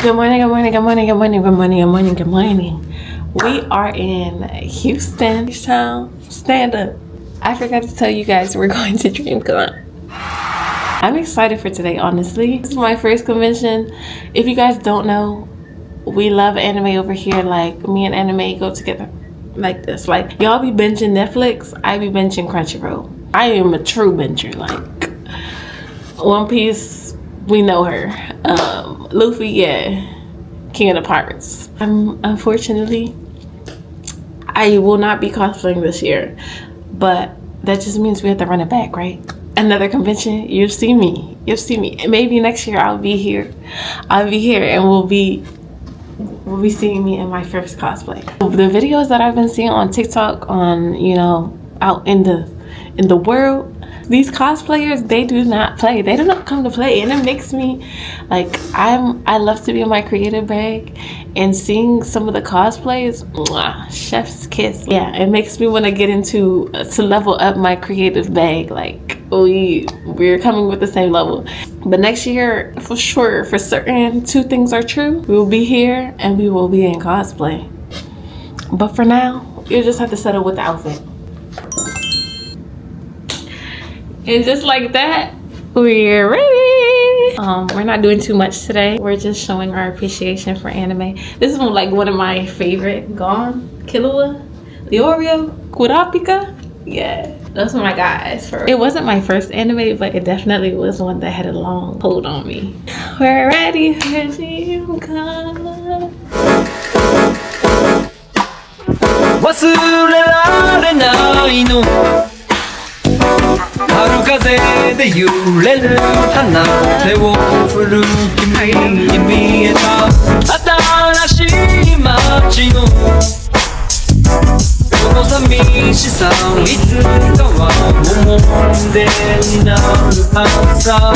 Good morning, good morning, good morning, good morning, good morning, good morning, good morning. We are in Houston, stand up. I forgot to tell you guys we're going to dreamcon. I'm excited for today, honestly. This is my first convention. If you guys don't know, we love anime over here. Like, me and anime go together like this. Like, y'all be binging Netflix, I be binging Crunchyroll. I am a true binger. Like, One Piece, we know her. Luffy, yeah, King of the Pirates. Unfortunately, I will not be cosplaying this year, but that just means we have to run it back, right? Another convention, you'll see me. Maybe next year I'll be here, and we'll be seeing me in my first cosplay. The videos that I've been seeing on TikTok, on, you know, out in the world, these cosplayers, they do not play. They do not come to play, and it makes me like, I love to be in my creative bag, and seeing some of the cosplays, mwah, chef's kiss. Yeah, it makes me want to get into to level up my creative bag. Like, we're coming with the same level. But next year, for sure, for certain, two things are true. We will be here and we will be in cosplay. But for now, you just have to settle with the outfit. And just like that, we're ready. We're not doing too much today. We're just showing our appreciation for anime. This is like one of my favorite. Gon, Killua, Leorio, Kurapika. Yeah, those are my guys. It wasn't my first anime, but it definitely was one that had a long hold on me. We're ready for dreamcon. 忘れられないの春風で揺れる花手を振る君に見えた新しい街のこの寂しさいつかは思い出になるはずさ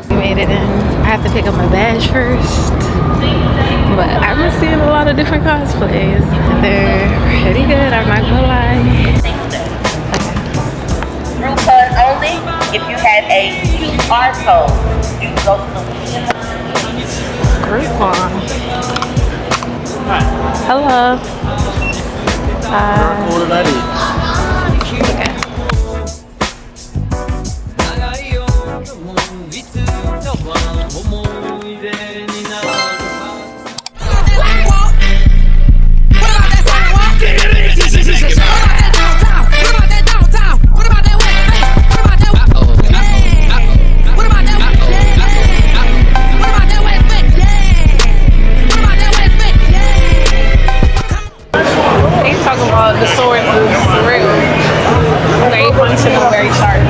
We made it in. I have to pick up my badge first. But I've been seeing a lot of different cosplays. They're pretty good, I'm not gonna lie. Dreamcon only. If you have a QR code, you can go to the Groupon. Hello. Okay. The sword is real. Very functional, very sharp.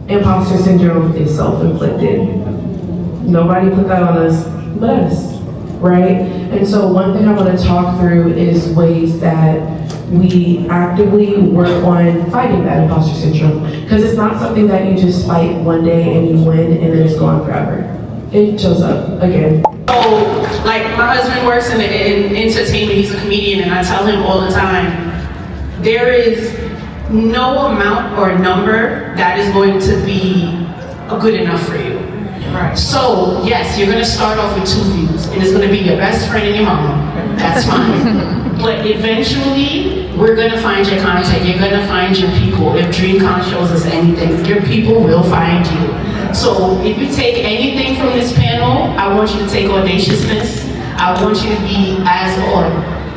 Imposter syndrome is self-inflicted. Nobody put that on us but us, right? And so one thing I want to talk through is ways that we actively work on fighting that imposter syndrome. Because it's not something that you just fight one day and you win and then it's gone forever. It shows up again. So, like, my husband works in entertainment, he's a comedian, and I tell him all the time, there is no amount or number that is going to be good enough for you. Right. So, yes, you're gonna start off with 2 views, and it's gonna be your best friend and your mom. That's fine. But eventually, we're gonna find your content, you're gonna find your people. If DreamCon shows us anything, your people will find you. So, if you take anything from this panel, I want you to take audaciousness. I want you to be as on.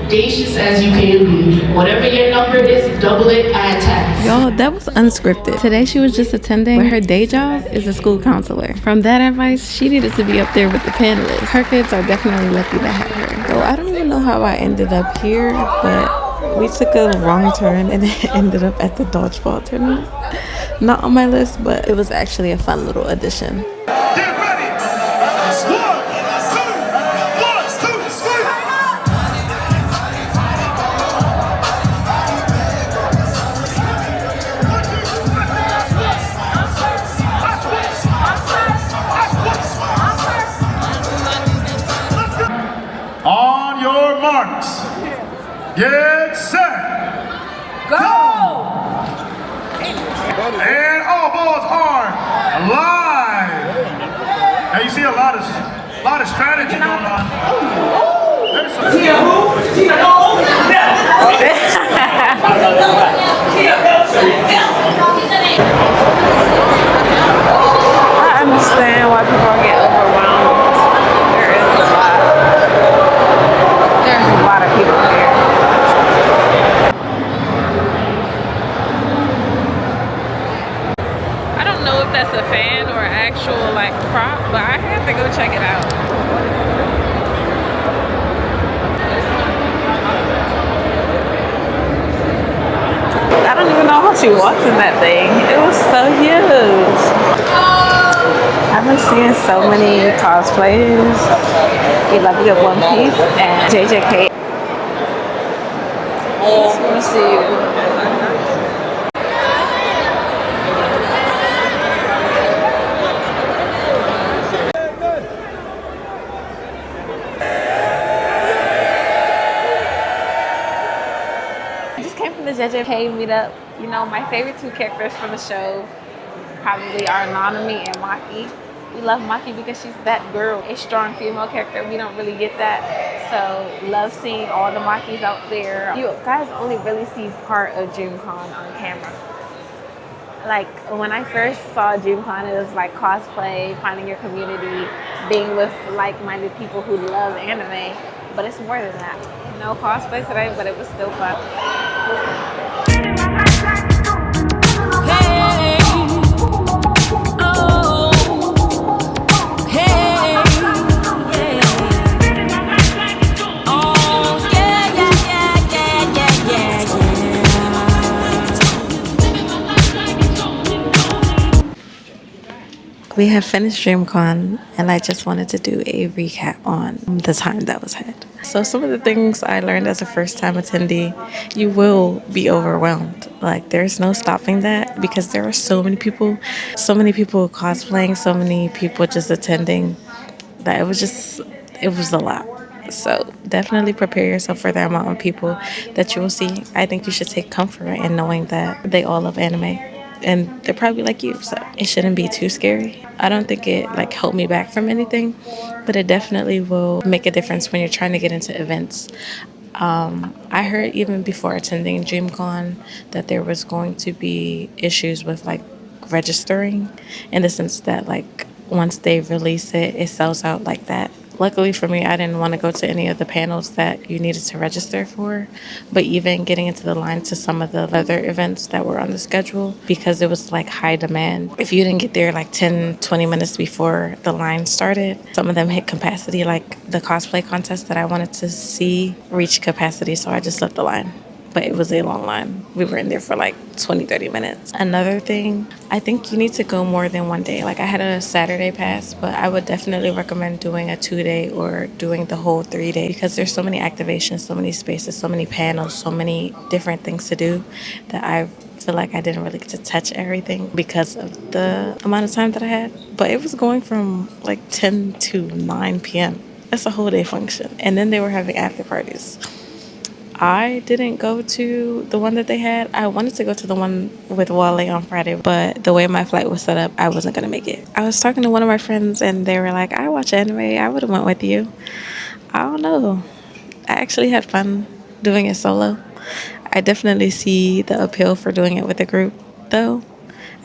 audacious as you can be. Whatever your number is, double it, add tax. Y'all, that was unscripted. Today she was just attending, but her day job is a school counselor. From that advice, she needed to be up there with the panelists. Her kids are definitely lucky to have her. So I don't even know how I ended up here, but we took a wrong turn and it ended up at the dodgeball tournament. Not on my list, but it was actually a fun little addition. Get ready. On your marks. Get set. Go! And all balls are live. Now you see a lot of strategy going on. There's some Tina who? Tina no. I understand why people get overwhelmed. There's a lot of people here. I don't know if that's a fan or actual like prop, but I have to go check it out. I don't even know how she walks in that thing. It was so huge. I've been seeing so many cosplays. We love to get One Piece and JJK. I just want to see you. I just came from the JJK meetup. You know, my favorite two characters from the show probably are Nanami and Maki. We love Maki because she's that girl, a strong female character. We don't really get that. So love seeing all the Makis out there. You guys only really see part of DreamCon on camera. Like when I first saw DreamCon, it was like cosplay, finding your community, being with like-minded people who love anime. But it's more than that. No cosplay today, but it was still fun. We have finished DreamCon and I just wanted to do a recap on the time that was had. So some of the things I learned as a first time attendee, you will be overwhelmed. Like there's no stopping that because there are so many people cosplaying, so many people just attending that it was a lot. So definitely prepare yourself for the amount of people that you will see. I think you should take comfort in knowing that they all love anime. And they're probably like you, so it shouldn't be too scary. I don't think it like held me back from anything, but it definitely will make a difference when you're trying to get into events. I heard even before attending DreamCon that there was going to be issues with like registering, in the sense that like once they release it, it sells out like that. Luckily for me, I didn't want to go to any of the panels that you needed to register for, but even getting into the line to some of the other events that were on the schedule, because it was like high demand. If you didn't get there like 10, 20 minutes before the line started, some of them hit capacity, like the cosplay contest that I wanted to see reached capacity, so I just left the line. But it was a long line. We were in there for like 20, 30 minutes. Another thing, I think you need to go more than one day. Like I had a Saturday pass, but I would definitely recommend doing a 2-day or doing the whole 3-day, because there's so many activations, so many spaces, so many panels, so many different things to do that I feel like I didn't really get to touch everything because of the amount of time that I had. But it was going from like 10 to 9 p.m. That's a whole day function. And then they were having after parties. I didn't go to the one that they had. I wanted to go to the one with Wale on Friday, but the way my flight was set up, I wasn't going to make it. I was talking to one of my friends and they were like, I watch anime. I would have went with you. I don't know. I actually had fun doing it solo. I definitely see the appeal for doing it with a group, though.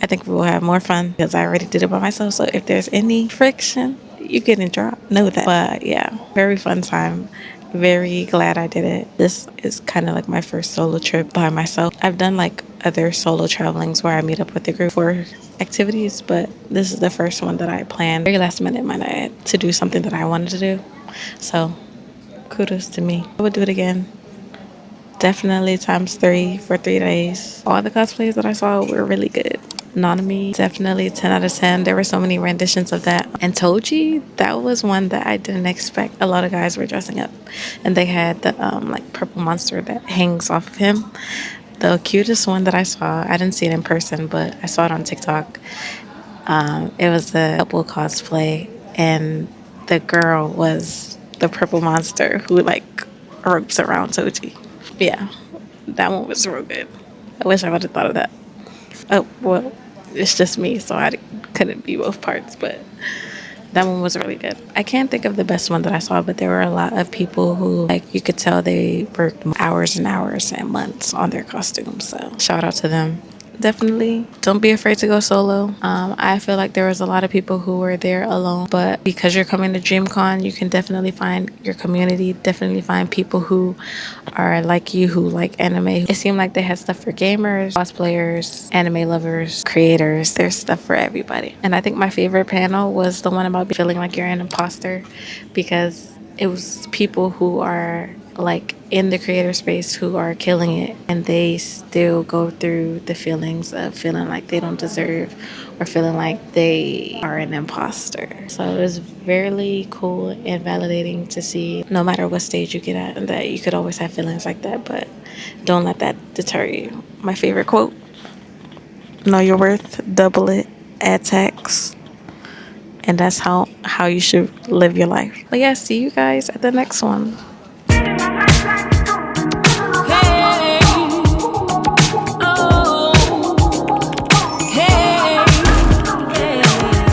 I think we will have more fun because I already did it by myself. So if there's any friction, you're getting dropped. Know that. But yeah, very fun time. very glad I did it. This is kind of like my first solo trip by myself. I've done like other solo travelings where I meet up with a group for activities, but this is the first one that I planned very last minute in my night to do something that I wanted to do. So kudos to me. I would do it again. Definitely times 3 for 3 days. All the cosplays that I saw were really good. Nanami, definitely 10 out of 10. There were so many renditions of that. And Toji, that was one that I didn't expect. A lot of guys were dressing up, and they had the like purple monster that hangs off of him. The cutest one that I saw, I didn't see it in person, but I saw it on TikTok. It was a couple cosplay, and the girl was the purple monster who like ropes around Toji. Yeah, that one was real good. I wish I would have thought of that. Oh, well, it's just me, so I couldn't be both parts, but that one was really good. I can't think of the best one that I saw, but there were a lot of people who, like, you could tell they worked hours and hours and months on their costumes, so shout out to them. Definitely don't be afraid to go solo. I feel like there was a lot of people who were there alone, but because you're coming to DreamCon, you can definitely find your community, definitely find people who are like you, who like anime. It seemed like they had stuff for gamers, cosplayers, anime lovers, creators. There's stuff for everybody. And I think my favorite panel was the one about feeling like you're an imposter, because it was people who are like in the creator space who are killing it, and they still go through the feelings of feeling like they don't deserve or feeling like they are an imposter. So it was very cool and validating to see, no matter what stage you get at, that you could always have feelings like that, but don't let that deter you. My favorite quote: know your worth, double it, add tax. And that's how you should live your life. But yeah, see you guys at the next one.